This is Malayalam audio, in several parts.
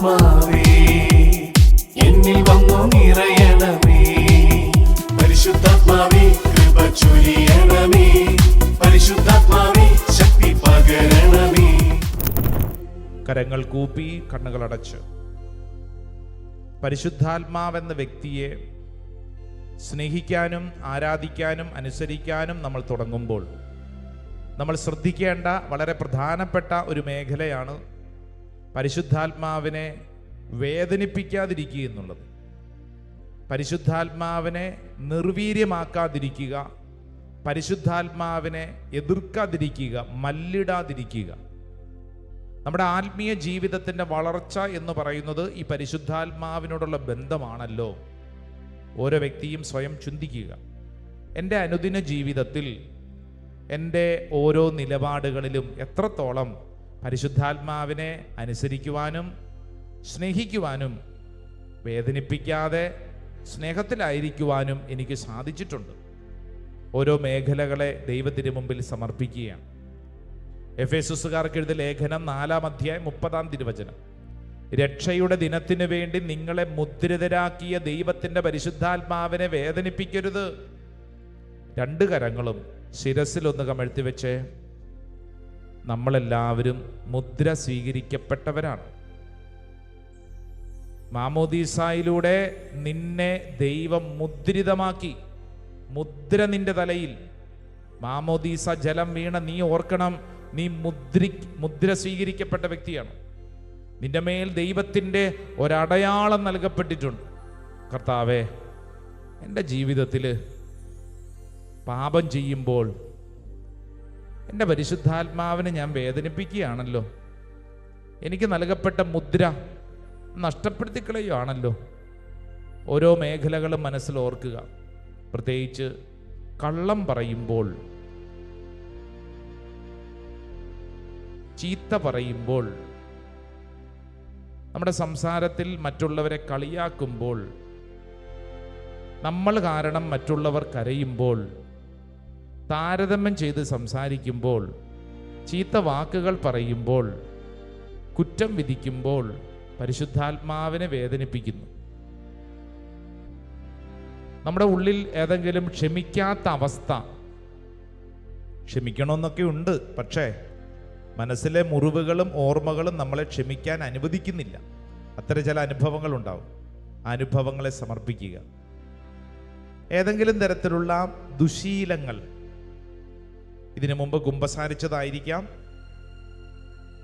ആത്മാവേ എന്നിൽ വന്നു നിറയണമേ. പരിശുദ്ധാത്മാവേ കൃപ ചൊരിയണമേ. പരിശുദ്ധാത്മാവേ ശക്തി പകരണമേ. കരങ്ങൾ കൂപ്പി കണ്ണുകളടച്ച് പരിശുദ്ധാത്മാവെന്ന വ്യക്തിയെ സ്നേഹിക്കാനും ആരാധിക്കാനും അനുസരിക്കാനും നമ്മൾ തുടങ്ങുമ്പോൾ നമ്മൾ ശ്രദ്ധിക്കേണ്ട വളരെ പ്രധാനപ്പെട്ട ഒരു മേഖലയാണ് പരിശുദ്ധാത്മാവിനെ വേദനിപ്പിക്കാതിരിക്കുക എന്നുള്ളത്. പരിശുദ്ധാത്മാവിനെ നിർവീര്യമാക്കാതിരിക്കുക, പരിശുദ്ധാത്മാവിനെ എതിർക്കാതിരിക്കുക, മല്ലിടാതിരിക്കുക. നമ്മുടെ ആത്മീയ ജീവിതത്തിൻ്റെ വളർച്ച എന്ന് പറയുന്നത് ഈ പരിശുദ്ധാത്മാവിനോടുള്ള ബന്ധമാണല്ലോ. ഓരോ വ്യക്തിയും സ്വയം ചിന്തിക്കുക. എൻ്റെ അനുദിന ജീവിതത്തിൽ എൻ്റെ ഓരോ നിലപാടുകളിലും എത്രത്തോളം പരിശുദ്ധാത്മാവിനെ അനുസരിക്കുവാനും സ്നേഹിക്കുവാനും വേദനിപ്പിക്കാതെ സ്നേഹത്തിലായിരിക്കുവാനും എനിക്ക് സാധിച്ചിട്ടുണ്ട്. ഓരോ മേഖലകളെ ദൈവത്തിന് മുമ്പിൽ സമർപ്പിക്കുകയാണ്. എഫേസുസുകാർക്ക് എഴുതിയ ലേഖനം 4-ാം അധ്യായം 30-ാം തിരുവചനം. രക്ഷയുടെ ദിനത്തിനു വേണ്ടി നിങ്ങളെ മുദ്രിതരാക്കിയ ദൈവത്തിൻ്റെ പരിശുദ്ധാത്മാവിനെ വേദനിപ്പിക്കരുത്. രണ്ട് കരങ്ങളും ശിരസിലൊന്ന് കമഴ്ത്തി വെച്ച് നമ്മളെല്ലാവരും മുദ്ര സ്വീകരിക്കപ്പെട്ടവരാണ്. മാമോദീസായിലൂടെ നിന്നെ ദൈവം മുദ്രിതമാക്കി. മുദ്ര നിന്റെ തലയിൽ. മാമോദീസ ജലം വീണ നീ ഓർക്കണം, നീ മുദ്ര സ്വീകരിക്കപ്പെട്ട വ്യക്തിയാണ്. നിന്റെ മേൽ ദൈവത്തിൻ്റെ ഒരടയാളം നൽകപ്പെട്ടിട്ടുണ്ട്. കർത്താവേ, എൻ്റെ ജീവിതത്തിൽ പാപം ചെയ്യുമ്പോൾ എൻ്റെ പരിശുദ്ധാത്മാവിനെ ഞാൻ വേദനിപ്പിക്കുകയാണല്ലോ. എനിക്ക് നൽകപ്പെട്ട മുദ്ര നഷ്ടപ്പെടുത്തിക്കളയുകയാണല്ലോ. ഓരോ മേഖലകളും മനസ്സിൽ ഓർക്കുക. പ്രത്യേകിച്ച് കള്ളം പറയുമ്പോൾ, ചീത്ത പറയുമ്പോൾ, നമ്മുടെ സംസാരത്തിൽ മറ്റുള്ളവരെ കളിയാക്കുമ്പോൾ, നമ്മൾ കാരണം മറ്റുള്ളവർ കരയുമ്പോൾ, താരതമ്യം ചെയ്ത് സംസാരിക്കുമ്പോൾ, ചീത്ത വാക്കുകൾ പറയുമ്പോൾ, കുറ്റം വിധിക്കുമ്പോൾ പരിശുദ്ധാത്മാവിനെ വേദനിപ്പിക്കുന്നു. നമ്മുടെ ഉള്ളിൽ ഏതെങ്കിലും ക്ഷമിക്കാത്ത അവസ്ഥ, ക്ഷമിക്കണമെന്നൊക്കെ ഉണ്ട്, പക്ഷേ മനസ്സിലെ മുറിവുകളും ഓർമ്മകളും നമ്മളെ ക്ഷമിക്കാൻ അനുവദിക്കുന്നില്ല. അത്തരം ചില അനുഭവങ്ങൾ ഉണ്ടാവും. ആ അനുഭവങ്ങളെ സമർപ്പിക്കുക. ഏതെങ്കിലും തരത്തിലുള്ള ദുശീലങ്ങൾ, ഇതിനു മുമ്പ് കുമ്പസാരിച്ചതായിരിക്കാം,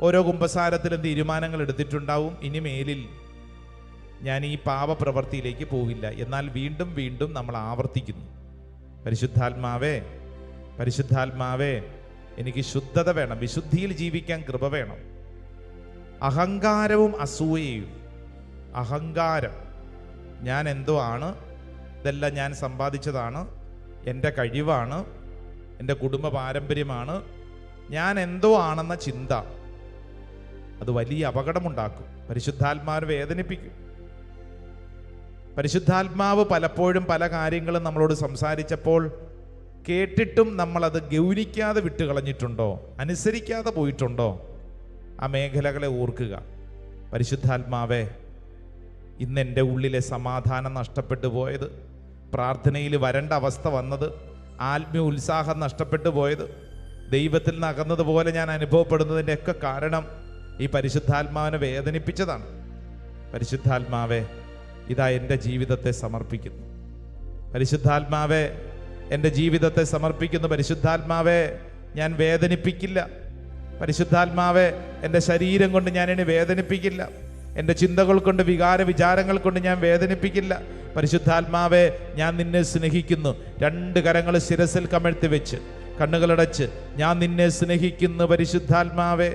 ഓരോ കുമ്പസാരത്തിലും തീരുമാനങ്ങൾ എടുത്തിട്ടുണ്ടാവും, ഇനി മേലിൽ ഞാൻ ഈ പാപപ്രവൃത്തിയിലേക്ക് പോകില്ല. എന്നാൽ വീണ്ടും വീണ്ടും നമ്മൾ ആവർത്തിക്കുന്നു. പരിശുദ്ധാത്മാവേ, പരിശുദ്ധാത്മാവേ, എനിക്ക് ശുദ്ധത വേണം, വിശുദ്ധിയിൽ ജീവിക്കാൻ കൃപ വേണം. അഹങ്കാരവും അസൂയയും. അഹങ്കാരം, ഞാൻ എന്തോ ആണ്, ഇതെല്ലാം ഞാൻ സമ്പാദിച്ചതാണ്, എൻ്റെ കഴിവാണ്, എൻ്റെ കുടുംബ പാരമ്പര്യമാണ്, ഞാൻ എന്തോ ആണെന്ന ചിന്ത, അത് വലിയ അപകടമുണ്ടാക്കും. പരിശുദ്ധാത്മാവിനെ വേദനിപ്പിക്കും. പരിശുദ്ധാത്മാവ് പലപ്പോഴും പല കാര്യങ്ങളും നമ്മളോട് സംസാരിച്ചപ്പോൾ കേട്ടിട്ടും നമ്മളത് ഗൗനിക്കാതെ വിട്ടുകളഞ്ഞിട്ടുണ്ടോ, അനുസരിക്കാതെ പോയിട്ടുണ്ടോ? ആ മേഖലകളെ ഓർക്കുക. പരിശുദ്ധാത്മാവേ, ഇന്ന് എൻ്റെ ഉള്ളിലെ സമാധാനം നഷ്ടപ്പെട്ടു പോയത്, പ്രാർത്ഥനയിൽ വരേണ്ട അവസ്ഥ വന്നത്, ആത്മീയ ഉത്സാഹം നഷ്ടപ്പെട്ടു പോയത്, ദൈവത്തിൽ നിന്ന് അകന്നതുപോലെ ഞാൻ അനുഭവപ്പെടുന്നതിൻ്റെ ഒക്കെ കാരണം ഈ പരിശുദ്ധാത്മാവിനെ വേദനിപ്പിച്ചതാണ്. പരിശുദ്ധാത്മാവേ, ഇതാ എൻ്റെ ജീവിതത്തെ സമർപ്പിക്കുന്നു. പരിശുദ്ധാത്മാവേ, എൻ്റെ ജീവിതത്തെ സമർപ്പിക്കുന്നു. പരിശുദ്ധാത്മാവേ, ഞാൻ വേദനിപ്പിക്കില്ല. പരിശുദ്ധാത്മാവേ, എൻ്റെ ശരീരം കൊണ്ട് ഞാൻ ഇനി വേദനിപ്പിക്കില്ല. എൻ്റെ ചിന്തകൾ കൊണ്ട്, വികാര വിചാരങ്ങൾ കൊണ്ട് ഞാൻ വേദനിപ്പിക്കില്ല. പരിശുദ്ധാത്മാവേ, ഞാൻ നിന്നെ സ്നേഹിക്കുന്നു. രണ്ട് കരങ്ങൾ ശിരസിൽ കമഴ്ത്തി വെച്ച് കണ്ണുകളടച്ച് ഞാൻ നിന്നെ സ്നേഹിക്കുന്നു പരിശുദ്ധാത്മാവേ.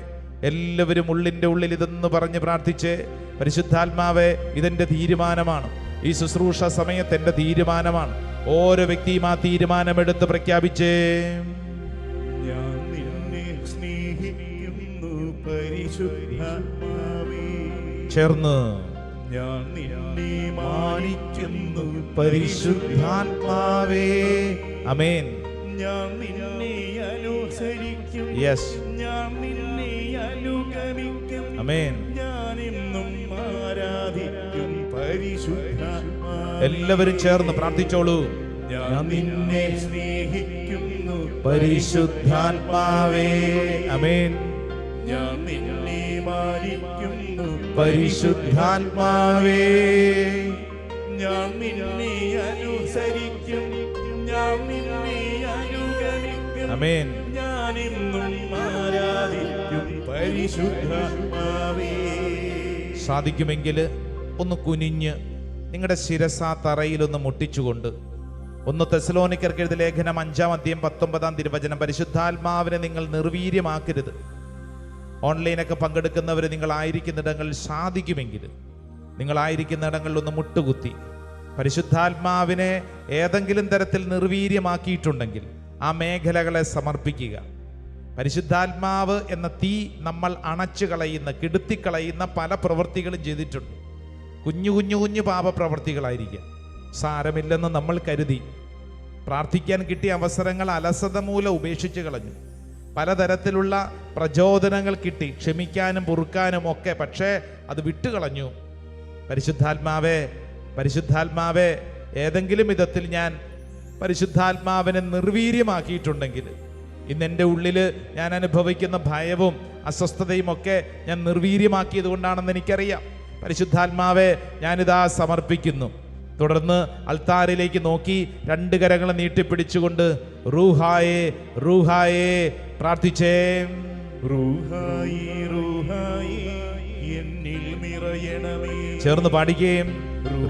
എല്ലാവരും ഉള്ളിൻ്റെ ഉള്ളിൽ ഇതെന്ന് പറഞ്ഞ് പ്രാർത്ഥിച്ചേ. പരിശുദ്ധാത്മാവേ, ഇതെൻ്റെ തീരുമാനമാണ്. ഈ ശുശ്രൂഷ സമയത്ത് എൻ്റെ തീരുമാനമാണ്. ഓരോ വ്യക്തിയും ആ തീരുമാനമെടുത്ത് പ്രഖ്യാപിച്ചേ. ഞാൻ നിന്നെ സ്നേഹിക്കുന്നു പരിശുദ്ധാത്മാവേ. ചേർന്ന് ഞാൻ നിന്നെ മാനിക്കുന്നു പരിശുദ്ധാത്മാവേ. ആമേൻ. ഞാൻ നിന്നെ അനുസരിക്കും. യെസ്. ഞാൻ നിന്നെ അനുഗമിക്കും. ആമേൻ. ഞാൻ എന്നും പരിശുദ്ധാത്മാവേ, എല്ലാവരും ചേർന്ന് പ്രാർത്ഥിച്ചോളൂ. ഞാൻ നിന്നെ സ്നേഹിക്കുന്നു. പരിശുദ്ധാത്മാവേ, ആമേൻ. ഞാൻ നിന്നെ മാനിക്കുന്നു. പരിശുദ്ധാത്മാവേ, ഞാൻ നിന്നെ അനുസരിക്കും. ഞാൻ നിന്നെ അനുഗമിക്കും. ആമേൻ. ഞാനിന്നും ആരാധിക്കും. പരിശുദ്ധാത്മാവേ, സാധിക്കുമെങ്കിൽ ഒന്ന് കുനിഞ്ഞ് നിങ്ങളുടെ ശിരസ തറയിലൊന്ന് മുട്ടിച്ചുകൊണ്ട് 1 തെസ്സലോനിക്കർക്ക് എഴുതിയ ലേഖനം 5-ാം അധ്യായം 19-ാം തിരുവചനം, പരിശുദ്ധാത്മാവിനെ നിങ്ങൾ നിർവീര്യമാക്കരുത്. ഓൺലൈനൊക്കെ പങ്കെടുക്കുന്നവർ നിങ്ങളായിരിക്കുന്നിടങ്ങളിൽ സാധിക്കുമെങ്കിൽ നിങ്ങളായിരിക്കുന്നിടങ്ങളിൽ ഒന്ന് മുട്ടുകുത്തി പരിശുദ്ധാത്മാവിനെ ഏതെങ്കിലും തരത്തിൽ നിർവീര്യമാക്കിയിട്ടുണ്ടെങ്കിൽ ആ മേഖലകളെ സമർപ്പിക്കുക. പരിശുദ്ധാത്മാവ് എന്ന തീ നമ്മൾ അണച്ചു കളയുന്ന, കെടുത്തിക്കളയുന്ന പല പ്രവൃത്തികളും ചെയ്തിട്ടുണ്ട്. കുഞ്ഞു കുഞ്ഞു കുഞ്ഞു പാപപ്രവൃത്തികളായിരിക്കാം. സാരമില്ലെന്ന് നമ്മൾ കരുതി പ്രാർത്ഥിക്കാൻ കിട്ടിയ അവസരങ്ങൾ അലസത മൂലം ഉപേക്ഷിച്ച് കളഞ്ഞു. പലതരത്തിലുള്ള പ്രചോദനങ്ങൾ കിട്ടി, ക്ഷമിക്കാനും പൊറുക്കാനും ഒക്കെ, പക്ഷേ അത് വിട്ടുകളഞ്ഞു. പരിശുദ്ധാത്മാവേ, പരിശുദ്ധാത്മാവേ, ഏതെങ്കിലും വിധത്തിൽ ഞാൻ പരിശുദ്ധാത്മാവിനെ നിർവീര്യമാക്കിയിട്ടുണ്ടെങ്കിൽ, ഇന്ന് എൻ്റെ ഉള്ളിൽ ഞാൻ അനുഭവിക്കുന്ന ഭയവും അസ്വസ്ഥതയും ഒക്കെ ഞാൻ നിർവീര്യമാക്കിയത് കൊണ്ടാണെന്ന് എനിക്കറിയാം. പരിശുദ്ധാത്മാവെ, ഞാനിതാ സമർപ്പിക്കുന്നു. തുടർന്ന് അൾത്താരിലേക്ക് നോക്കി 2 കരങ്ങൾ നീട്ടിപ്പിടിച്ചുകൊണ്ട് റൂഹായേ റൂഹായേ പ്രാർത്ഥിച്ചേ. റൂഹായി റൂഹായി എന്നിൽ നിറയണമേ. ചേർന്ന് പാടിക്കുകയും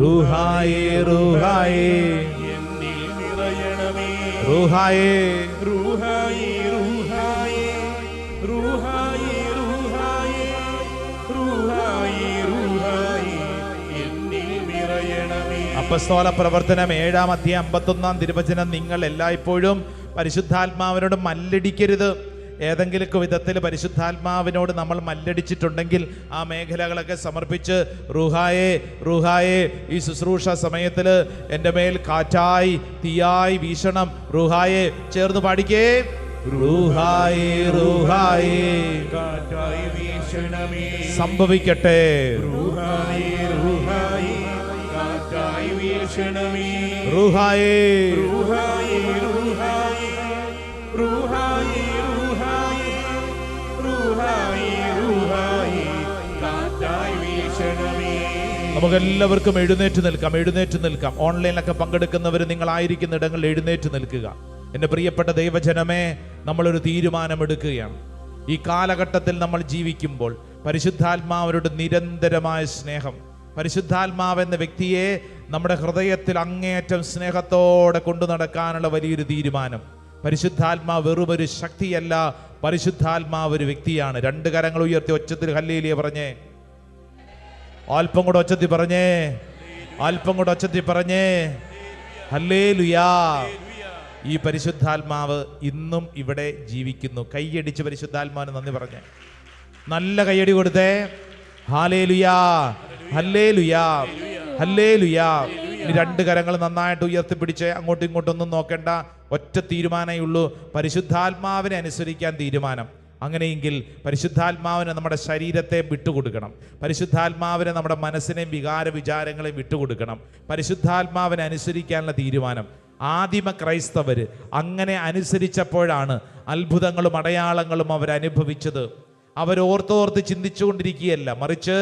റൂഹായേ റൂഹായേ എന്നിൽ നിറയണമേ. റൂഹായേ റൂഹായി റൂഹായി റൂഹായി റൂഹായി റൂഹായി റൂഹായി എന്നിൽ നിറയണമേ. അപ്പസ്തോല പ്രവർത്തനം 7-ാം അധ്യായം 51-ാം തിരുവചനം, നിങ്ങൾ എല്ലായ്പ്പോഴും പരിശുദ്ധാത്മാവിനോട് മല്ലടിക്കരുത്. ഏതെങ്കിലും വിധത്തിൽ പരിശുദ്ധാത്മാവിനോട് നമ്മൾ മല്ലടിച്ചിട്ടുണ്ടെങ്കിൽ ആ മേഖലകളൊക്കെ സമർപ്പിച്ച് റൂഹായേ റൂഹായേ, ഈ ശുശ്രൂഷ സമയത്തിൽ എൻ്റെ മേൽ കാറ്റായി തീയായി വീശണം. റൂഹായേ, ചേർന്ന് പാടിക്കേ. റൂഹായേ റൂഹായേ കാറ്റായി വീശണമേ. സംഭവിക്കട്ടെ. റൂഹായി റൂഹായി കാറ്റായി വീശണമേ. റൂഹായേ റൂഹായി റൂഹായി റൂഹായി റൂഹായി റൂഹായി റൂഹായി കാറ്റായി വീശണമേ. നമുക്കെല്ലാവർക്കും എഴുന്നേറ്റ് നിൽക്കാം, എഴുന്നേറ്റ് നിൽക്കാം. ഓൺലൈനിലൊക്കെ പങ്കെടുക്കുന്നവർ നിങ്ങളായിരിക്കുന്ന ഇടങ്ങളിൽ എഴുന്നേറ്റ് നിൽക്കുക. എൻ്റെ പ്രിയപ്പെട്ട ദൈവജനമേ, നമ്മളൊരു തീരുമാനമെടുക്കുകയാണ്. ഈ കാലഘട്ടത്തിൽ നമ്മൾ ജീവിക്കുമ്പോൾ പരിശുദ്ധാത്മാവരോട് നിരന്തരമായ സ്നേഹം, പരിശുദ്ധാത്മാവെന്ന വ്യക്തിയെ നമ്മുടെ ഹൃദയത്തിൽ അങ്ങേയറ്റം സ്നേഹത്തോടെ കൊണ്ടു നടക്കാനുള്ള വലിയൊരു തീരുമാനം. പരിശുദ്ധാത്മാവ് വെറുമൊരു ശക്തിയല്ല, പരിശുദ്ധാത്മാവ് ഒരു വ്യക്തിയാണ്. 2 കരങ്ങൾ ഉയർത്തി ഒച്ചത്തിൽ ഹല്ലേലൂയ പറഞ്ഞേ. അല്പം കൂടെ ഒച്ചത്തിൽ പറഞ്ഞേ, അല്പം കൂടെ ഒച്ചത്തിൽ പറഞ്ഞേ ഹല്ലേലൂയാ. ഈ പരിശുദ്ധാത്മാവ് ഇന്നും ഇവിടെ ജീവിക്കുന്നു. കൈയടിച്ച് പരിശുദ്ധാത്മാവിന് നന്ദി പറഞ്ഞേ, നല്ല കൈയടി കൊടുത്തേ. ഹല്ലേലൂയാ ഹല്ലേലൂയാ ഹല്ലേലൂയാ. ഇനി 2 കരങ്ങൾ നന്നായിട്ട് ഉയർത്തിപ്പിടിച്ച് അങ്ങോട്ടും ഇങ്ങോട്ടൊന്നും നോക്കേണ്ട, ഒറ്റ തീരുമാനമേ ഉള്ളൂ, പരിശുദ്ധാത്മാവിനെ അനുസരിക്കാൻ തീരുമാനം. അങ്ങനെയെങ്കിൽ പരിശുദ്ധാത്മാവിനെ നമ്മുടെ ശരീരത്തെ വിട്ടുകൊടുക്കണം, പരിശുദ്ധാത്മാവിനെ നമ്മുടെ മനസ്സിനെയും വികാര വിചാരങ്ങളെയും വിട്ടുകൊടുക്കണം, പരിശുദ്ധാത്മാവിനെ അനുസരിക്കാനുള്ള തീരുമാനം. ആദിമ ക്രൈസ്തവര് അങ്ങനെ അനുസരിച്ചപ്പോഴാണ് അത്ഭുതങ്ങളും അടയാളങ്ങളും അവരനുഭവിച്ചത്. അവരോർത്തോർത്ത് ചിന്തിച്ചുകൊണ്ടിരിക്കുകയല്ല, മറിച്ച്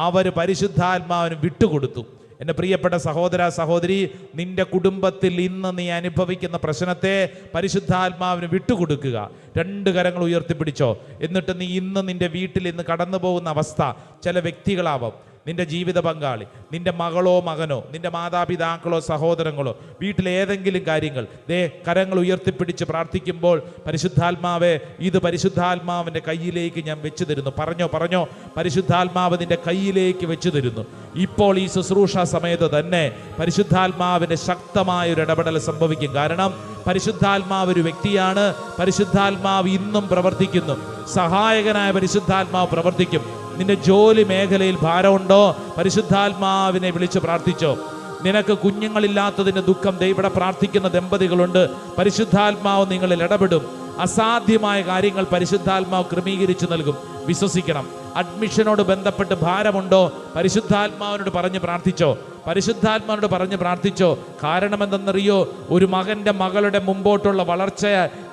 അവർ പരിശുദ്ധാത്മാവിന് വിട്ടുകൊടുത്തു. എൻ്റെ പ്രിയപ്പെട്ട സഹോദര സഹോദരി, നിന്റെ കുടുംബത്തിൽ ഇന്ന് നീ അനുഭവിക്കുന്ന പ്രശ്നത്തെ പരിശുദ്ധാത്മാവിന് വിട്ടുകൊടുക്കുക. 2 കരങ്ങൾ ഉയർത്തിപ്പിടിച്ചോ. എന്നിട്ട് നീ ഇന്ന് നിന്റെ വീട്ടിൽ ഇന്ന് കടന്നു പോകുന്ന അവസ്ഥ, ചില വ്യക്തികളാവാം, നിന്റെ ജീവിത പങ്കാളി, നിന്റെ മകളോ മകനോ, നിന്റെ മാതാപിതാക്കളോ സഹോദരങ്ങളോ, വീട്ടിലെ ഏതെങ്കിലും കാര്യങ്ങൾ, കരങ്ങൾ ഉയർത്തിപ്പിടിച്ച് പ്രാർത്ഥിക്കുമ്പോൾ പരിശുദ്ധാത്മാവേ, ഇത് പരിശുദ്ധാത്മാവിൻ്റെ കയ്യിലേക്ക് ഞാൻ വെച്ചു തരുന്നു. പറഞ്ഞോ പറഞ്ഞോ, പരിശുദ്ധാത്മാവ് നിന്റെ കയ്യിലേക്ക് വെച്ചു തരുന്നു. ഇപ്പോൾ ഈ ശുശ്രൂഷ സമയത്ത് തന്നെ പരിശുദ്ധാത്മാവിൻ്റെ ശക്തമായൊരു ഇടപെടൽ സംഭവിക്കും. കാരണം പരിശുദ്ധാത്മാവ് ഒരു വ്യക്തിയാണ്. പരിശുദ്ധാത്മാവ് ഇന്നും പ്രവർത്തിക്കുന്നു. സഹായകനായ പരിശുദ്ധാത്മാവ് പ്രവർത്തിക്കും. നിന്റെ ജോലി മേഖലയിൽ ഭാരമുണ്ടോ, പരിശുദ്ധാത്മാവിനെ വിളിച്ച് പ്രാർത്ഥിച്ചോ. നിനക്ക് കുഞ്ഞുങ്ങളില്ലാത്തതിൻ്റെ ദുഃഖം, ഇവിടെ പ്രാർത്ഥിക്കുന്ന ദമ്പതികളുണ്ട്, പരിശുദ്ധാത്മാവ് നിങ്ങളിൽ ഇടപെടും. അസാധ്യമായ കാര്യങ്ങൾ പരിശുദ്ധാത്മാവ് ക്രമീകരിച്ചു നൽകും. വിശ്വസിക്കണം. അഡ്മിഷനോട് ബന്ധപ്പെട്ട് ഭാരമുണ്ടോ, പരിശുദ്ധാത്മാവിനോട് പറഞ്ഞ് പ്രാർത്ഥിച്ചോ. പരിശുദ്ധാത്മാവിനോട് പറഞ്ഞ് പ്രാർത്ഥിച്ചോ. കാരണം എന്തെന്നറിയോ? ഒരു മകളുടെ മുമ്പോട്ടുള്ള വളർച്ച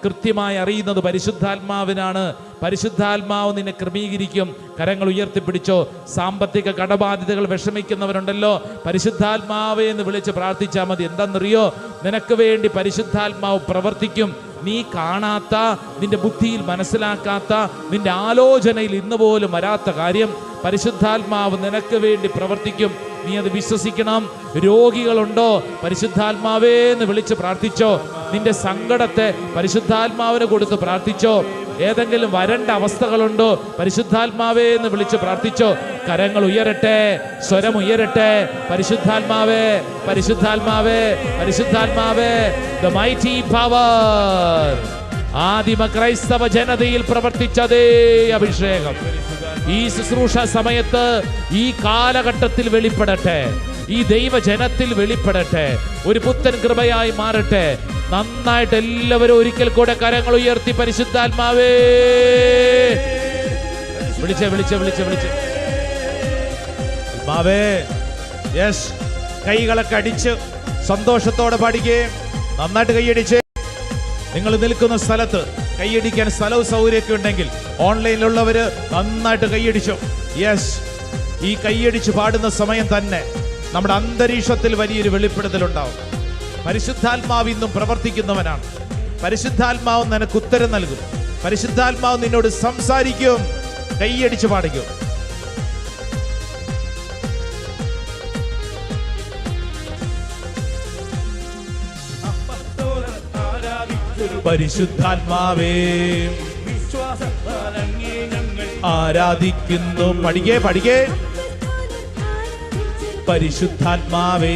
കൃത്യമായി അറിയുന്നത് പരിശുദ്ധാത്മാവിനാണ്. പരിശുദ്ധാത്മാവ് നിന്നെ ക്രമീകരിക്കും. കരങ്ങൾ ഉയർത്തിപ്പിടിച്ചോ. സാമ്പത്തിക കടബാധ്യതകൾ വിഷമിക്കുന്നവരുണ്ടല്ലോ, പരിശുദ്ധാത്മാവേ എന്ന് വിളിച്ച് പ്രാർത്ഥിച്ചാൽ മതി. എന്താണെന്നറിയോ? നിനക്ക് വേണ്ടി പരിശുദ്ധാത്മാവ് പ്രവർത്തിക്കും. നീ കാണാത്ത, നിന്റെ ബുദ്ധിയിൽ മനസ്സിലാക്കാത്ത, നിന്റെ ആലോചനയിൽ ഇന്ന് പോലും വരാത്ത കാര്യം പരിശുദ്ധാത്മാവ് നിനക്ക് വേണ്ടി പ്രവർത്തിക്കും. നീ അത് വിശ്വസിക്കണം. രോഗികളുണ്ടോ, പരിശുദ്ധാത്മാവേ എന്ന് വിളിച്ച് പ്രാർത്ഥിച്ചോ. നിന്റെ സങ്കടത്തെ പരിശുദ്ധാത്മാവിന് കൊടുത്ത് പ്രാർത്ഥിച്ചോ. ഏതെങ്കിലും വരണ്ട അവസ്ഥകളുണ്ടോ, പരിശുദ്ധാത്മാവേ എന്ന് വിളിച്ച് പ്രാർത്ഥിച്ചോ. കരങ്ങൾ ഉയരട്ടെ, സ്വരം ഉയരട്ടെ. പരിശുദ്ധാത്മാവേ, പരിശുദ്ധാത്മാവേ, പരിശുദ്ധാത്മാവേ. The mighty power. ആദിമ ക്രൈസ്തവ ജനതയിൽ പ്രവർത്തിച്ചതേ അഭിഷേകം ഈ ശുശ്രൂഷ സമയത്ത്, ഈ കാലഘട്ടത്തിൽ വെളിപ്പെടട്ടെ. ഈ ദൈവജനത്തിൽ വെളിപ്പെടട്ടെ. ഒരു പുത്തൻ കൃപയായി മാറട്ടെ. നന്നായിട്ട് എല്ലാവരും ഒരിക്കൽ കൂടെ കരങ്ങൾ ഉയർത്തി പരിശുദ്ധാത്മാവേ വിളിച്ചേ, വിളിച്ചേ, വിളിച്ചേ, വിളിച്ചേ. ആത്മാവേ. യെസ്, കൈകളൊക്കെ അടിച്ച് സന്തോഷത്തോടെ പാടിക്കുകയും നന്നായിട്ട് കൈയടിച്ച്. നിങ്ങൾ നിൽക്കുന്ന സ്ഥലത്ത് കൈയടിക്കാൻ സ്ഥലവും സൗകര്യമൊക്കെ ഉണ്ടെങ്കിൽ ഓൺലൈനിലുള്ളവര് നന്നായിട്ട് കൈയടിച്ചു. യെസ്, ഈ കൈയടിച്ച് പാടുന്ന സമയം തന്നെ നമ്മുടെ അന്തരീക്ഷത്തിൽ വലിയൊരു വെളിപ്പെടുത്തലുണ്ടാവും. പരിശുദ്ധാത്മാവ് ഇന്നും പ്രവർത്തിക്കുന്നവനാണ്. പരിശുദ്ധാത്മാവ് നിനക്ക് ഉത്തരം നൽകും. പരിശുദ്ധാത്മാവ് നിന്നോട് സംസാരിക്കും. കൈയടിച്ച് പാടിക്കും. പരിശുദ്ധാത്മാവേ ആരാധിക്കുന്നു. പഠിക്കേ, പഠിക്കേ. പരിശുദ്ധാത്മാവേ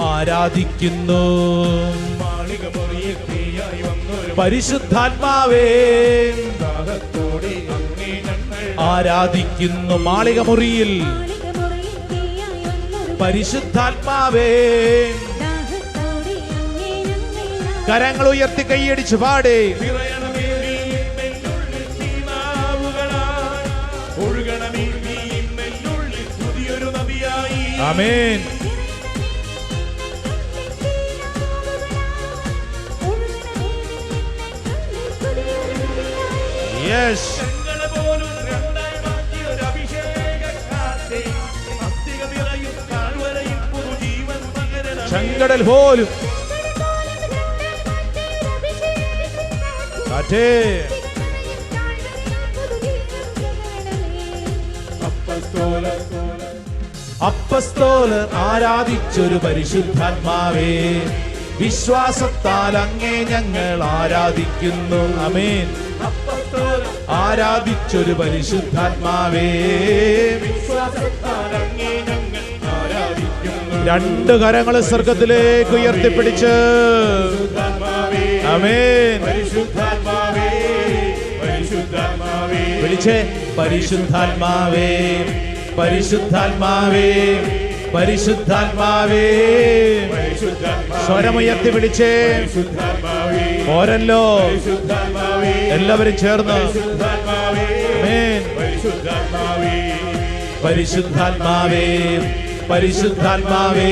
ആരാധിക്കുന്നു. പരിശുദ്ധാത്മാവേ ആരാധിക്കുന്നു. മാളികമുറിയിൽ പരിശുദ്ധാത്മാവേ. കരങ്ങൾ ഉയർത്തി കൈയടിച്ച് പാടേ. ആമേൻ. യെസ്. ചെങ്കടൽ പോലും അപ്പസ്തോലർ ആരാധിച്ചൊരു പരിശുദ്ധാത്മാവേ, വിശ്വാസത്താൽ അങ്ങേ ഞങ്ങൾ ആരാധിക്കുന്നു. ആമേൻ. ആരാധിച്ചൊരു പരിശുദ്ധാത്മാവേ, രണ്ട് കരങ്ങൾ സ്വർഗത്തിലേക്ക് ഉയർത്തിപ്പിടിച്ച് ആമേൻ. വിളിച്ചേ. പരിശുദ്ധാത്മാവേ, പരിശുദ്ധാത്മാവേ, പരിശുദ്ധാത്മാവേ. സ്വരമുയർത്തി വിളിച്ചേ. ഓരല്ലോ എല്ലാവരും ചേർന്ന് ആമേൻ. പരിശുദ്ധാത്മാവേ, പരിശുദ്ധാത്മാവേ,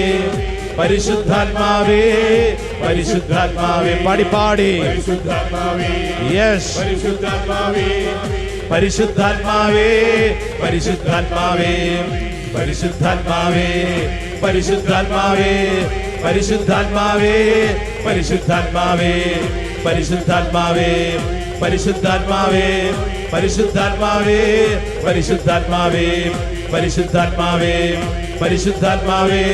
പരിശുദ്ധാത്മാവേ, പരിശുദ്ധാത്മാവേ. പാടി പാടി. യെസ്. പരിശുദ്ധാത്മാവേ, പരിശുദ്ധാത്മാവേ, പരിശുദ്ധാത്മാവേ, പരിശുദ്ധാത്മാവേ, പരിശുദ്ധാത്മാവേ, പരിശുദ്ധാത്മാവേ, പരിശുദ്ധാത്മാവേ, പരിശുദ്ധാത്മാവേ, പരിശുദ്ധാത്മാവേ, പരിശുദ്ധാത്മാവേ, പരിശുദ്ധാത്മാവേ, പരിശുദ്ധാത്മാവേ, പരിശുദ്ധാത്മാവേ,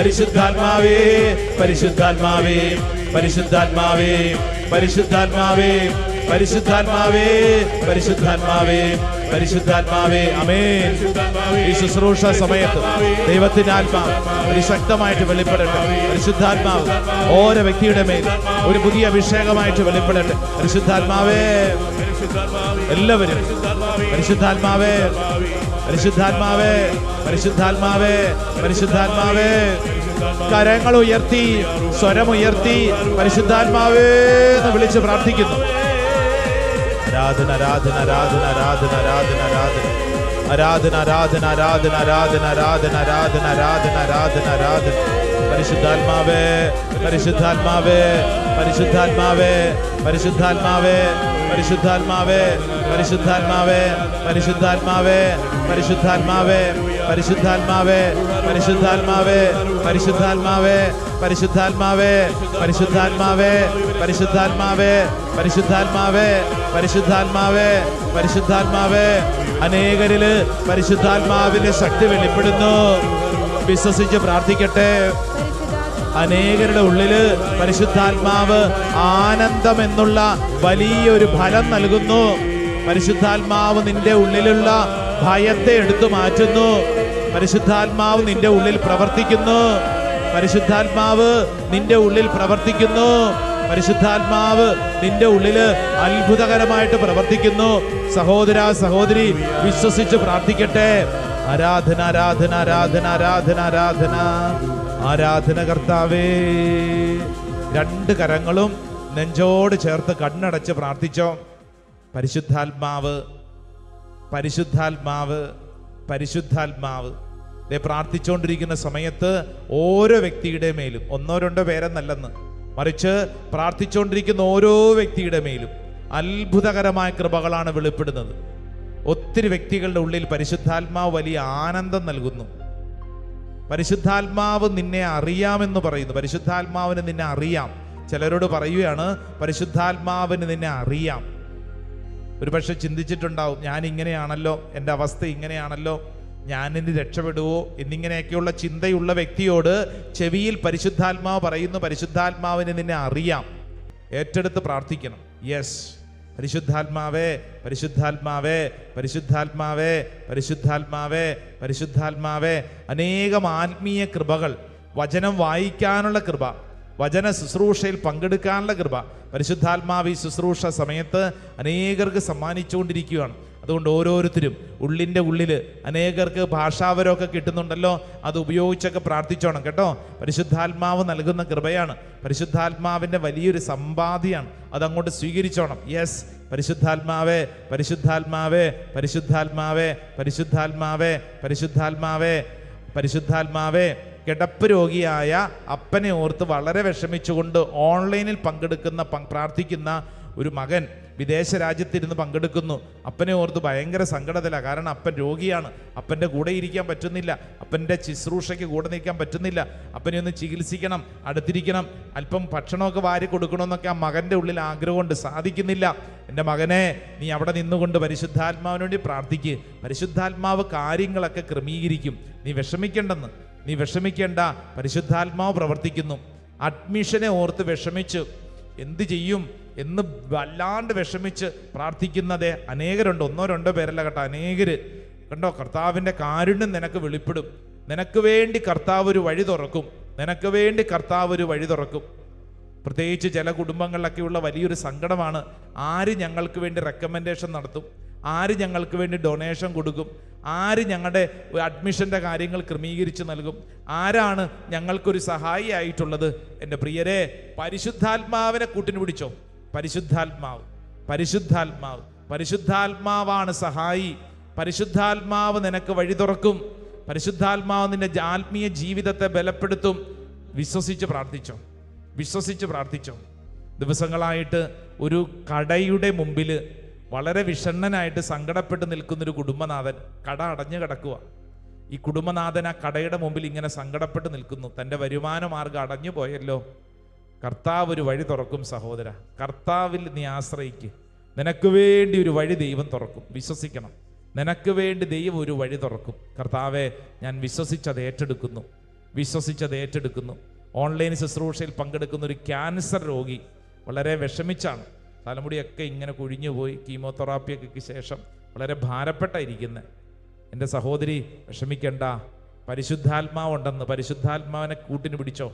പരിശുദ്ധാത്മാവേ, പരിശുദ്ധാത്മാവേ, പരിശുദ്ധാത്മാവേ, പരിശുദ്ധാത്മാവേ, പരിശുദ്ധാത്മാവേ, പരിശുദ്ധാത്മാവേ, പരിശുദ്ധാത്മാവേ. ആമേൻ. ഈ ശുശ്രൂഷ സമയത്ത് ദൈവത്തിന്റെ ആത്മാവ് അതിശക്തമായിട്ട് വെളിപ്പെടട്ടെ. പരിശുദ്ധാത്മാവ് ഓരോ വ്യക്തിയുടെ മേൽ ഒരു പുതിയ അഭിഷേകമായിട്ട് വെളിപ്പെടട്ടെ. പരിശുദ്ധാത്മാവേ, എല്ലാവരും പരിശുദ്ധാത്മാവേ, പരിശുദ്ധാത്മാവേ, പരിശുദ്ധാത്മാവേ, പരിശുദ്ധാത്മാവേ. കരങ്ങൾ ഉയർത്തി, സ്വരമുയർത്തി പരിശുദ്ധാത്മാവേ എന്ന് വിളിച്ച് പ്രാർത്ഥിക്കുന്നു. ആരാധന ആരാധന ആരാധന ആരാധന ആരാധന ആരാധന ആരാധന ആരാധന ആരാധന ആരാധന ആരാധന ആരാധന ആരാധന ആരാധന പരിശുദ്ധാത്മാവേ പരിശുദ്ധാത്മാവേ പരിശുദ്ധാത്മാവേ പരിശുദ്ധാത്മാവേ പരിശുദ്ധാത്മാവേ പരിശുദ്ധാത്മാവേ പരിശുദ്ധാത്മാവേ പരിശുദ്ധാത്മാവേ പരിശുദ്ധാത്മാവേ പരിശുദ്ധാത്മാവേ പരിശുദ്ധാത്മാവേ പരിശുദ്ധാത്മാവേ പരിശുദ്ധാത്മാവേ പരിശുദ്ധാത്മാവേ പരിശുദ്ധാത്മാവേ പരിശുദ്ധാത്മാവേ പരിശുദ്ധാത്മാവേ അനേകരില് പരിശുദ്ധാത്മാവിന്റെ ശക്തി വെളിപ്പെടുന്നു. വിശ്വസിച്ച് പ്രാർത്ഥിക്കട്ടെ. അനേകരുടെ ഉള്ളില് പരിശുദ്ധാത്മാവ് ആനന്ദം എന്നുള്ള വലിയൊരു ഫലം നൽകുന്നു. പരിശുദ്ധാത്മാവ് നിന്റെ ഉള്ളിലുള്ള ഭയത്തെ എടുത്തു മാറ്റുന്നു. പരിശുദ്ധാത്മാവ് നിന്റെ ഉള്ളിൽ പ്രവർത്തിക്കുന്നു. പരിശുദ്ധാത്മാവ് നിന്റെ ഉള്ളിൽ പ്രവർത്തിക്കുന്നു. പരിശുദ്ധാത്മാവ് നിന്റെ ഉള്ളില് അത്ഭുതകരമായിട്ട് പ്രവർത്തിക്കുന്നു. സഹോദര സഹോദരി വിശ്വസിച്ച് പ്രാർത്ഥിക്കട്ടെ. ആരാധന ആരാധന ആരാധന ആരാധന ആരാധന ആരാധന കർത്താവേ. രണ്ട് കരങ്ങളും നെഞ്ചോട് ചേർത്ത് കണ്ണടച്ച് പ്രാർത്ഥിച്ചോ. പരിശുദ്ധാത്മാവ് പരിശുദ്ധാത്മാവ് പരിശുദ്ധാത്മാവ്. പ്രാർത്ഥിച്ചുകൊണ്ടിരിക്കുന്ന സമയത്ത് ഓരോ വ്യക്തിയുടെ മേലും, ഒന്നോ രണ്ടോ പേരെന്നല്ലെന്ന്, മറിച്ച് പ്രാർത്ഥിച്ചുകൊണ്ടിരിക്കുന്ന ഓരോ വ്യക്തിയുടെ മേലും അത്ഭുതകരമായ കൃപകളാണ് വെളിപ്പെടുന്നത്. ഒത്തിരി വ്യക്തികളുടെ ഉള്ളിൽ പരിശുദ്ധാത്മാവ് വലിയ ആനന്ദം നൽകുന്നു. പരിശുദ്ധാത്മാവ് നിന്നെ അറിയാമെന്ന് പറയുന്നു. പരിശുദ്ധാത്മാവിന് നിന്നെ അറിയാം. ചിലരോട് പറയുകയാണ് പരിശുദ്ധാത്മാവിന് നിന്നെ അറിയാം. ഒരുപക്ഷെ ചിന്തിച്ചിട്ടുണ്ടാവും, ഞാൻ ഇങ്ങനെയാണല്ലോ, എൻ്റെ അവസ്ഥ ഇങ്ങനെയാണല്ലോ, ഞാനിനി രക്ഷപ്പെടുവോ എന്നിങ്ങനെയൊക്കെയുള്ള ചിന്തയുള്ള വ്യക്തിയോട് ചെവിയിൽ പരിശുദ്ധാത്മാവ് പറയുന്നു, പരിശുദ്ധാത്മാവിന് നിന്നെ അറിയാം. ഏറ്റെടുത്ത് പ്രാർത്ഥിക്കണം. യെസ്, പരിശുദ്ധാത്മാവേ പരിശുദ്ധാത്മാവേ പരിശുദ്ധാത്മാവേ പരിശുദ്ധാത്മാവേ പരിശുദ്ധാത്മാവേ. അനേകം ആത്മീയ കൃപകൾ, വചനം വായിക്കാനുള്ള കൃപ, വചന ശുശ്രൂഷയിൽ പങ്കെടുക്കാനുള്ള കൃപ പരിശുദ്ധാത്മാവ് ഈ ശുശ്രൂഷ സമയത്ത് അനേകർക്ക് സമ്മാനിച്ചുകൊണ്ടിരിക്കുകയാണ്. അതുകൊണ്ട് ഓരോരുത്തരും ഉള്ളിൻ്റെ ഉള്ളിൽ അനേകർക്ക് ഭാഷാവരമൊക്കെ കിട്ടുന്നുണ്ടല്ലോ, അത് ഉപയോഗിച്ചൊക്കെ പ്രാർത്ഥിച്ചോണം കേട്ടോ. പരിശുദ്ധാത്മാവ് നൽകുന്ന കൃപയാണ്, പരിശുദ്ധാത്മാവിൻ്റെ വലിയൊരു സമ്പാദ്യമാണ്. അതങ്ങോട്ട് സ്വീകരിച്ചോണം. യെസ്, പരിശുദ്ധാത്മാവേ പരിശുദ്ധാത്മാവേ പരിശുദ്ധാത്മാവേ പരിശുദ്ധാത്മാവേ പരിശുദ്ധാത്മാവേ പരിശുദ്ധാത്മാവേ. കിടപ്പ് രോഗിയായ അപ്പനെ ഓർത്ത് വളരെ വിഷമിച്ചുകൊണ്ട് ഓൺലൈനിൽ പ്രാർത്ഥിക്കുന്ന ഒരു മകൻ വിദേശ രാജ്യത്തിരുന്ന് പങ്കെടുക്കുന്നു. അപ്പനെ ഓർത്ത് ഭയങ്കര സങ്കടത്തിലാണ്. കാരണം അപ്പൻ രോഗിയാണ്, അപ്പൻ്റെ കൂടെ ഇരിക്കാൻ പറ്റുന്നില്ല, അപ്പൻ്റെ ശുശ്രൂഷയ്ക്ക് കൂടെ നിൽക്കാൻ പറ്റുന്നില്ല, അപ്പനെ ഒന്ന് ചികിത്സിക്കണം, അടുത്തിരിക്കണം, അല്പം ഭക്ഷണമൊക്കെ വാരി കൊടുക്കണമെന്നൊക്കെ ആ മകൻ്റെ ഉള്ളിൽ ആഗ്രഹമുണ്ട്, സാധിക്കുന്നില്ല. എൻ്റെ മകനെ, നീ അവിടെ നിന്നുകൊണ്ട് പരിശുദ്ധാത്മാവിന് വേണ്ടി പ്രാർത്ഥിക്ക്. പരിശുദ്ധാത്മാവ് കാര്യങ്ങളൊക്കെ ക്രമീകരിക്കും. നീ വിഷമിക്കേണ്ടെന്ന്, നീ വിഷമിക്കേണ്ട, പരിശുദ്ധാത്മാവ് പ്രവർത്തിക്കുന്നു. അഡ്മിഷനെ ഓർത്ത് വിഷമിച്ച് എന്ത് ചെയ്യും എന്ന് വല്ലാണ്ട് വിഷമിച്ച് പ്രാർത്ഥിക്കുന്നതേ അനേകരുണ്ട്. ഒന്നോ രണ്ടോ പേരല്ല കേട്ടോ, അനേകര് കണ്ടോ. കർത്താവിൻ്റെ കാരുണ്യം നിനക്ക് വെളിപ്പെടും. നിനക്ക് വേണ്ടി കർത്താവ് ഒരു വഴി തുറക്കും. നിനക്ക് വേണ്ടി കർത്താവ് ഒരു വഴി തുറക്കും. പ്രത്യേകിച്ച് ചില കുടുംബങ്ങളിലൊക്കെയുള്ള വലിയൊരു സങ്കടമാണ്, ആര് ഞങ്ങൾക്ക് വേണ്ടി റെക്കമെൻഡേഷൻ നടത്തും, ആര് ഞങ്ങൾക്ക് വേണ്ടി ഡൊണേഷൻ കൊടുക്കും, ആര് ഞങ്ങളുടെ അഡ്മിഷൻ്റെ കാര്യങ്ങൾ ക്രമീകരിച്ച് നൽകും, ആരാണ് ഞങ്ങൾക്കൊരു സഹായി ആയിട്ടുള്ളത്. എൻ്റെ പ്രിയരെ, പരിശുദ്ധാത്മാവിനെ കൂട്ടിന് പിടിച്ചോ. പരിശുദ്ധാത്മാവ് പരിശുദ്ധാത്മാവ് പരിശുദ്ധാത്മാവാണ് സഹായി. പരിശുദ്ധാത്മാവ് നിനക്ക് വഴി തുറക്കും. പരിശുദ്ധാത്മാവ് നിന്റെ ആത്മീയ ജീവിതത്തെ ബലപ്പെടുത്തും. വിശ്വസിച്ച് പ്രാർത്ഥിച്ചോ, വിശ്വസിച്ച് പ്രാർത്ഥിച്ചോ. ദിവസങ്ങളായിട്ട് ഒരു കടയുടെ മുമ്പിൽ വളരെ വിഷണ്ണനായിട്ട് സങ്കടപ്പെട്ട് നിൽക്കുന്നൊരു കുടുംബനാഥൻ, കട അടഞ്ഞു കിടക്കുക. ഈ കുടുംബനാഥൻ ആ കടയുടെ മുമ്പിൽ ഇങ്ങനെ സങ്കടപ്പെട്ട് നിൽക്കുന്നു. തൻ്റെ വരുമാന മാർഗം അടഞ്ഞു പോയല്ലോ. കർത്താവ് ഒരു വഴി തുറക്കും സഹോദര. കർത്താവിൽ നീ ആശ്രയിക്ക്. നിനക്ക് വേണ്ടി ഒരു വഴി ദൈവം തുറക്കും. വിശ്വസിക്കണം. നിനക്ക് വേണ്ടി ദൈവം ഒരു വഴി തുറക്കും. കർത്താവെ, ഞാൻ വിശ്വസിച്ചത് ഏറ്റെടുക്കുന്നു, വിശ്വസിച്ചത് ഏറ്റെടുക്കുന്നു. ഓൺലൈൻ ശുശ്രൂഷയിൽ പങ്കെടുക്കുന്ന ഒരു ക്യാൻസർ രോഗി വളരെ വിഷമിച്ചാണ്. തലമുടിയൊക്കെ ഇങ്ങനെ കുഴിഞ്ഞുപോയി, കീമോതെറാപ്പിയൊക്കെ ശേഷം വളരെ ഭാരപ്പെട്ടായിരിക്കുന്നത്. എൻ്റെ സഹോദരി, വിഷമിക്കേണ്ട, പരിശുദ്ധാത്മാവുണ്ടെന്ന്. പരിശുദ്ധാത്മാവിനെ കൂട്ടിന് പിടിച്ചോ.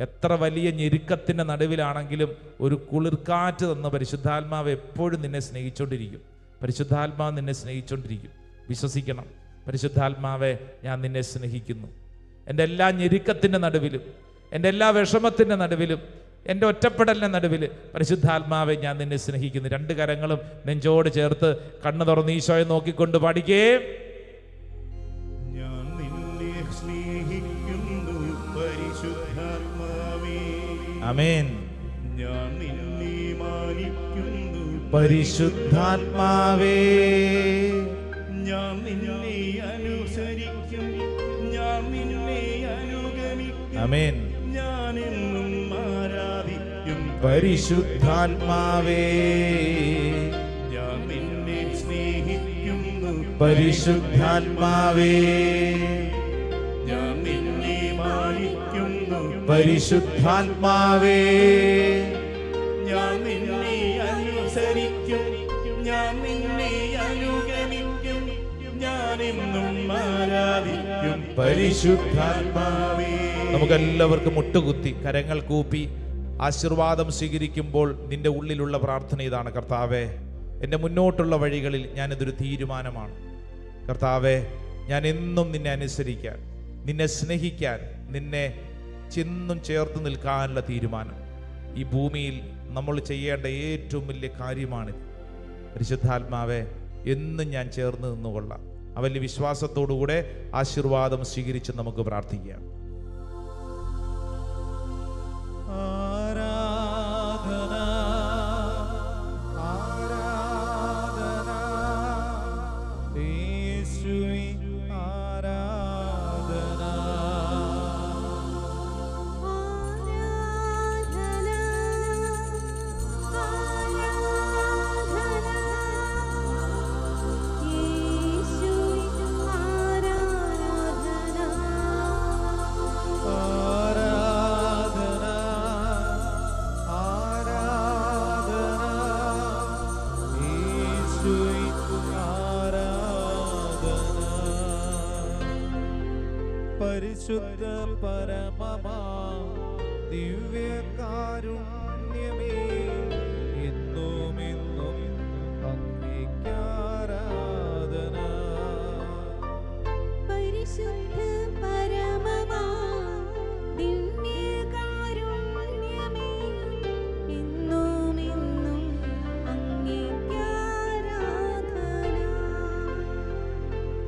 എത്ര വലിയ ഞെരുക്കത്തിൻ്റെ നടുവിലാണെങ്കിലും ഒരു കുളിർക്കാറ്റ് തന്ന് പരിശുദ്ധാത്മാവ് എപ്പോഴും നിന്നെ സ്നേഹിച്ചുകൊണ്ടിരിക്കും. പരിശുദ്ധാത്മാവ് നിന്നെ സ്നേഹിച്ചുകൊണ്ടിരിക്കും. വിശ്വസിക്കണം. പരിശുദ്ധാത്മാവെ, ഞാൻ നിന്നെ സ്നേഹിക്കുന്നു. എൻ്റെ എല്ലാ ഞെരുക്കത്തിൻ്റെ നടുവിലും, എൻ്റെ എല്ലാ വിഷമത്തിൻ്റെ നടുവിലും എൻ്റെ ഒറ്റപ്പെടലിൻ്റെ നടുവിൽ പരിശുദ്ധാത്മാവെ ഞാൻ നിന്നെ സ്നേഹിക്കുന്നു. രണ്ട് കരങ്ങളും നെഞ്ചോട് ചേർത്ത് കണ്ണ് തുറന്ന് ഈശോയെ നോക്കിക്കൊണ്ട് പാടിക്കേ. ഞാൻ നിന്നെ സ്നേഹിക്കുന്നു പരിശുദ്ധാത്മാവേ. ആമേൻ. ഞാൻ നിന്നെ മാനിക്കുന്നു പരിശുദ്ധാത്മാവേ. ഞാൻ നിന്നെ അനുസരിക്കും, ഞാൻ നിന്നെ അനുഗമിക്കും. ആമേൻ. ഞാൻ എന്നും ആരാധിക്കും പരിശുദ്ധാത്മാവേ. ഞാൻ നിന്നെ സ്നേഹിക്കുന്നു പരിശുദ്ധാത്മാവേ. ഞാൻ നിന്നെ മാനിക്കുന്നു പരിശുദ്ധാത്മാവേ. ഞാൻ നിന്നെ അനുസരിക്കും, ഞാൻ നിന്നെ അനുഗമിക്കും. ഞാൻ എന്നും ആരാധിക്കും പരിശുദ്ധാത്മാവേ. നമുക്കെല്ലാവർക്കും മുട്ടുകുത്തി കരങ്ങൾ കൂപ്പി ആശീർവാദം സ്വീകരിക്കുമ്പോൾ നിന്റെ ഉള്ളിലുള്ള പ്രാർത്ഥന ഇതാണ്: കർത്താവേ, എൻ്റെ മുന്നോട്ടുള്ള വഴികളിൽ ഞാനിതൊരു തീരുമാനമാണ്. കർത്താവേ, ഞാൻ എന്നും നിന്നെ അനുസരിക്കാൻ, നിന്നെ സ്നേഹിക്കാൻ, നിന്നെ ചെന്നും ചേർത്ത് നിൽക്കാനുള്ള തീരുമാനം. ഈ ഭൂമിയിൽ നമ്മൾ ചെയ്യേണ്ട ഏറ്റവും വലിയ കാര്യമാണിത്. പരിശുദ്ധാത്മാവേ, എന്നും ഞാൻ ചേർന്ന് നിന്നുകൊള്ളാം. ആ വലിയ വിശ്വാസത്തോടുകൂടെ ആശീർവാദം സ്വീകരിച്ച് നമുക്ക് പ്രാർത്ഥിക്കാം. ആരാധന ആരാധന യേശുവേ ആരാധന പരിശുദ്ധ പരമമാ ദിവ്യകാരുണ്യമേ, എന്നും എന്നും അങ്ങേയ്ക്കാരാധന. പരിശുദ്ധ